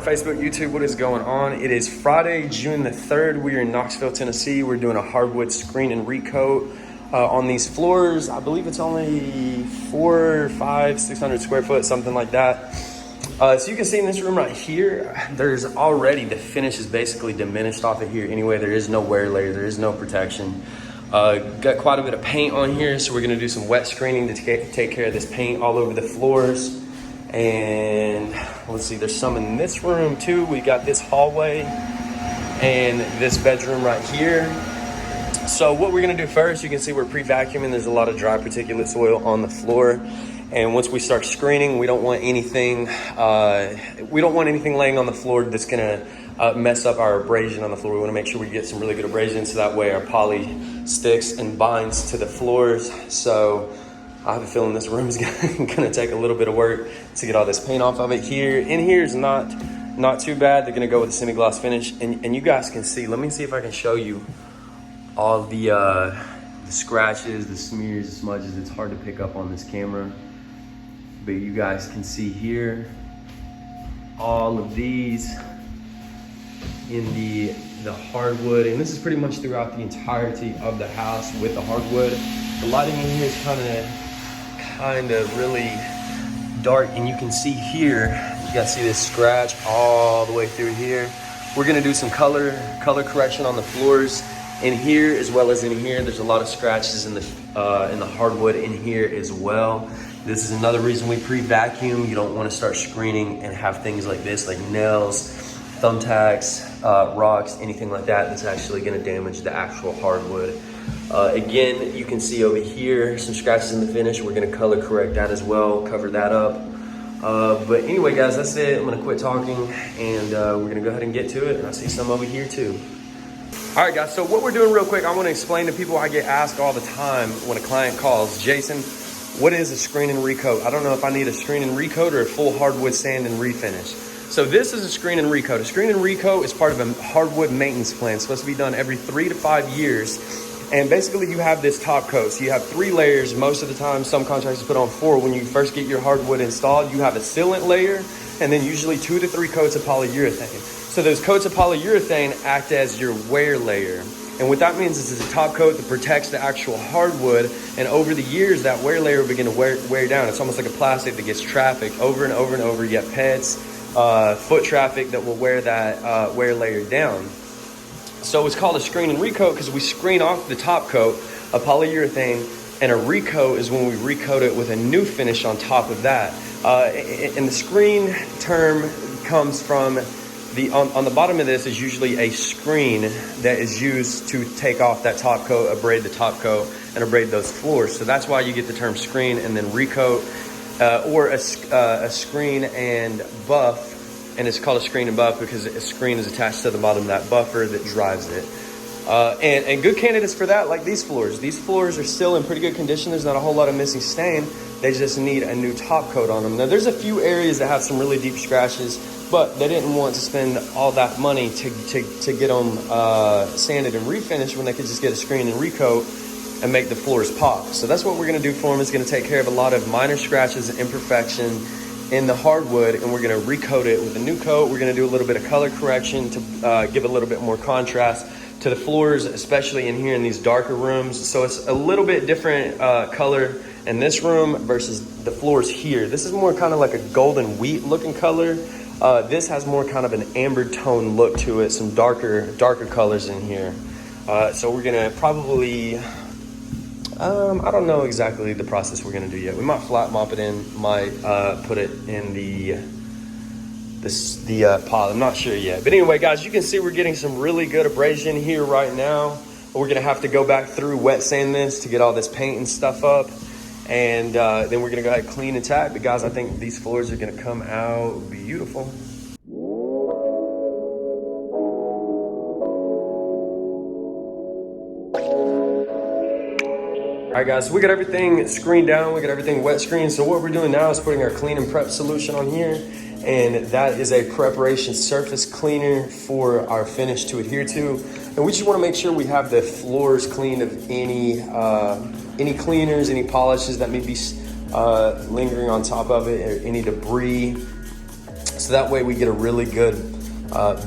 Facebook, YouTube, what is going on? It is Friday, June the 3rd. We are in Knoxville, Tennessee. We're doing a hardwood screen and recoat on these floors. I believe it's only 400, 500, 600 square foot, something like that. So you can see in this room right here, there's already, the finish is basically diminished off of here anyway. There is no wear layer, there is no protection. Got quite a bit of paint on here, so we're gonna do some wet screening to take care of this paint all over the floors. And let's see, there's some in this room too. We got this hallway and this bedroom right here. So what we're gonna do first, you can see we're pre-vacuuming. There's a lot of dry particulate soil on the floor. And once we start screening, we don't want anything laying on the floor that's gonna mess up our abrasion on the floor. We wanna make sure we get some really good abrasion so that way our poly sticks and binds to the floors. So I have a feeling this room is gonna take a little bit of work to get all this paint off of it. Here, in here is not too bad. They're gonna go with a semi-gloss finish, and you guys can see. Let me see if I can show you all the scratches, the smears, the smudges. It's hard to pick up on this camera, but you guys can see here all of these in the hardwood, and this is pretty much throughout the entirety of the house with the hardwood. The lighting in here is kind of really dark, and you can see here, you guys see this scratch all the way through here. We're gonna do some color correction on the floors in here as well as in here. There's a lot of scratches in the hardwood in here as well. This is another reason we pre-vacuum. You don't want to start screening and have things like this, like nails, thumbtacks, rocks, anything like that that's actually gonna damage the actual hardwood. Again, you can see over here some scratches in the finish. We're gonna color correct that as well, cover that up. But anyway, guys, that's it. I'm gonna quit talking, and we're gonna go ahead and get to it. And I see some over here too. All right, guys, so what we're doing real quick, I wanna explain to people. I get asked all the time when a client calls, Jason, what is a screen and recoat? I don't know if I need a screen and recoat or a full hardwood sand and refinish. So this is a screen and recoat. A screen and recoat is part of a hardwood maintenance plan. It's supposed to be done every 3 to 5 years. And basically you have this top coat. So you have 3 layers. Most of the time, some contractors put on 4. When you first get your hardwood installed, you have a sealant layer and then usually 2 to 3 coats of polyurethane. So those coats of polyurethane act as your wear layer. And what that means is it's a top coat that protects the actual hardwood. And over the years, that wear layer will begin to wear down. It's almost like a plastic that gets traffic over and over and over. You have pets, foot traffic that will wear that wear layer down. So it's called a screen and recoat because we screen off the top coat of polyurethane, and a recoat is when we recoat it with a new finish on top of that. And the screen term comes from on the bottom of this is usually a screen that is used to take off that top coat, abrade the top coat, and abrade those floors. So that's why you get the term screen and then recoat, or a screen and buff. And it's called a screen and buff because a screen is attached to the bottom of that buffer that drives it. And good candidates for that, like these floors. These floors are still in pretty good condition. There's not a whole lot of missing stain. They just need a new top coat on them. Now, there's a few areas that have some really deep scratches, but they didn't want to spend all that money to get them sanded and refinished when they could just get a screen and recoat and make the floors pop. So that's what we're gonna do for them. It's gonna take care of a lot of minor scratches and imperfection in the hardwood, and we're gonna recoat it with a new coat. We're gonna do a little bit of color correction to give a little bit more contrast to the floors, especially in here in these darker rooms. So it's a little bit different color in this room versus the floors here. This is more kind of like a golden wheat looking color. This has more kind of an amber tone look to it, some darker colors in here. So we're gonna probably, I don't know exactly the process we're gonna do yet. We might flat mop it in, might put it in the pot. I'm not sure yet. But anyway, guys, you can see we're getting some really good abrasion here right now. We're gonna have to go back through wet sand this to get all this paint and stuff up. And then we're gonna go ahead and clean and tack. But guys, I think these floors are gonna come out beautiful. All right, guys, so we got everything screened down. We got everything wet screened. So what we're doing now is putting our clean and prep solution on here. And that is a preparation surface cleaner for our finish to adhere to. And we just wanna make sure we have the floors clean of any cleaners, any polishes that may be lingering on top of it, or any debris. So that way we get a really good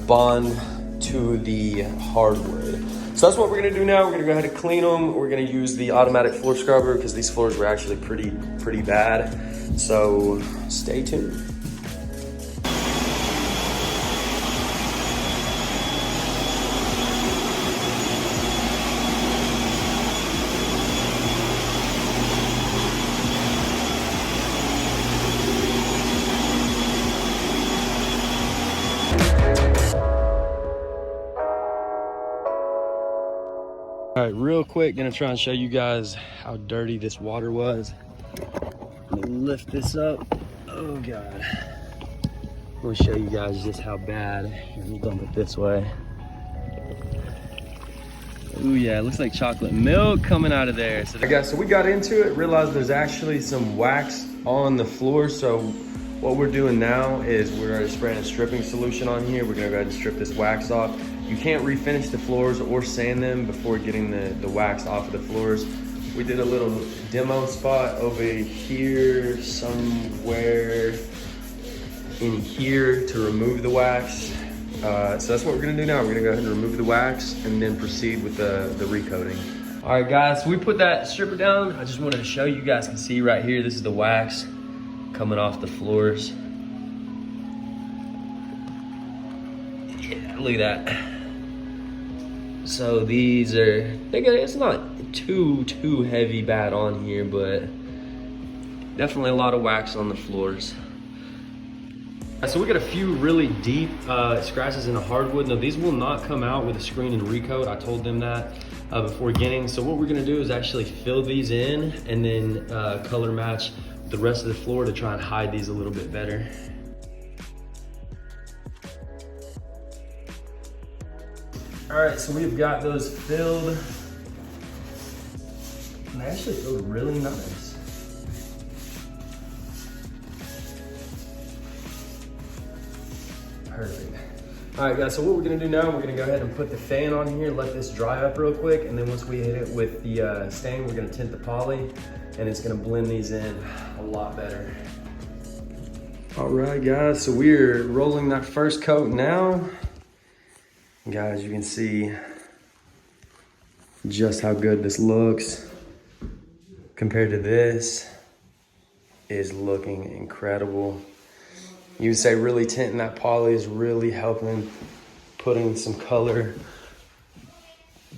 bond to the hardwood. So that's what we're gonna do now. We're gonna go ahead and clean them. We're gonna use the automatic floor scrubber because these floors were actually pretty bad. So stay tuned. All right, real quick, gonna try and show you guys how dirty this water was. I'm gonna lift this up. Oh God. I'm gonna show you guys just how bad. Let me dump it this way. Ooh yeah, it looks like chocolate milk coming out of there. So guys, so we got into it, realized there's actually some wax on the floor. So what we're doing now is we're gonna spray a stripping solution on here. We're gonna go ahead and strip this wax off. You can't refinish the floors or sand them before getting the wax off of the floors. We did a little demo spot over here, somewhere in here to remove the wax. So that's what we're gonna do now. We're gonna go ahead and remove the wax and then proceed with the recoating. All right guys, so we put that stripper down. I just wanted to show you guys can see right here, this is the wax coming off the floors. Yeah, look at that. So these are, it's not too heavy bad on here, but definitely a lot of wax on the floors. So we got a few really deep scratches in the hardwood. Now these will not come out with a screen and recoat. I told them that before getting. So what we're gonna do is actually fill these in and then color match the rest of the floor to try and hide these a little bit better. All right, so we've got those filled. And they actually feel really nice. Perfect. All right guys, so what we're gonna do now, we're gonna go ahead and put the fan on here, let this dry up real quick, and then once we hit it with the stain, we're gonna tint the poly, and it's gonna blend these in a lot better. All right guys, so we're rolling that first coat now. Guys, you can see just how good this looks compared to this. Is looking incredible. You would say really tinting that poly is really helping putting some color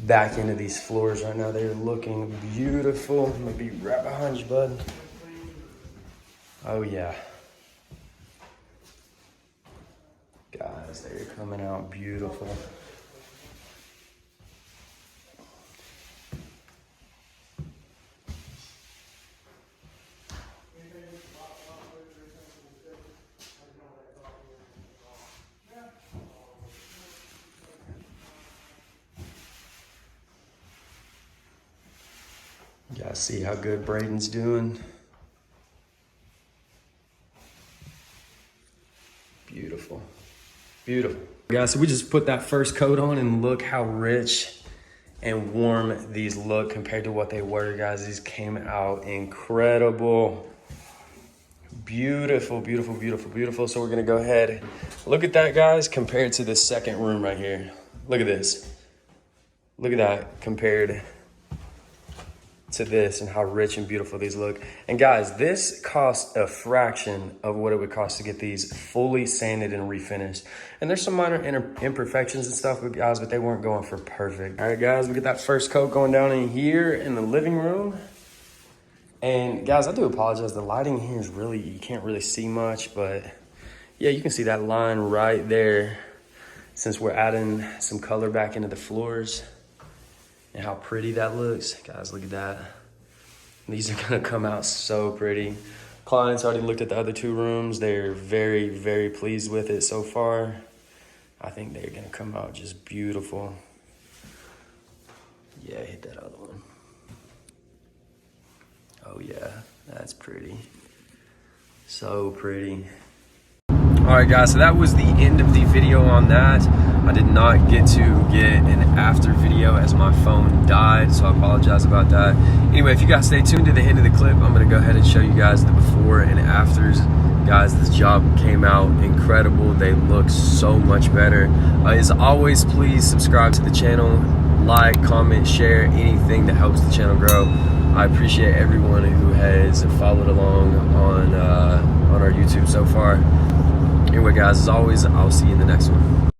back into these floors right now. They're looking beautiful. I'm gonna be right behind you, bud. Oh yeah. Guys, they're coming out beautiful. You guys see how good Braden's doing? Beautiful. Beautiful. Guys, so we just put that first coat on and look how rich and warm these look compared to what they were, guys. These came out incredible. Beautiful, beautiful, beautiful, beautiful. So we're gonna go ahead, look at that, guys, compared to this second room right here. Look at this. Look at that compared to this and how rich and beautiful these look. And guys, this costs a fraction of what it would cost to get these fully sanded and refinished. And there's some minor imperfections and stuff, guys, but they weren't going for perfect. All right, guys, we get that first coat going down in here in the living room. And guys, I do apologize. The lighting here is really, you can't really see much, but yeah, you can see that line right there since we're adding some color back into the floors. And how pretty that looks. Guys, look at that. These are gonna come out so pretty. Clients already looked at the other two rooms. They're very, very pleased with it so far. I think they're gonna come out just beautiful. Yeah, hit that other one. Oh yeah, that's pretty. So pretty. All right guys, so that was the end of the video on that. I did not get to get an after video as my phone died, so I apologize about that. Anyway, if you guys stay tuned to the end of the clip, I'm gonna go ahead and show you guys the before and afters. Guys, this job came out incredible. They look so much better. As always, please subscribe to the channel, like, comment, share, anything that helps the channel grow. I appreciate everyone who has followed along on our YouTube so far. Anyway, guys, as always, I'll see you in the next one.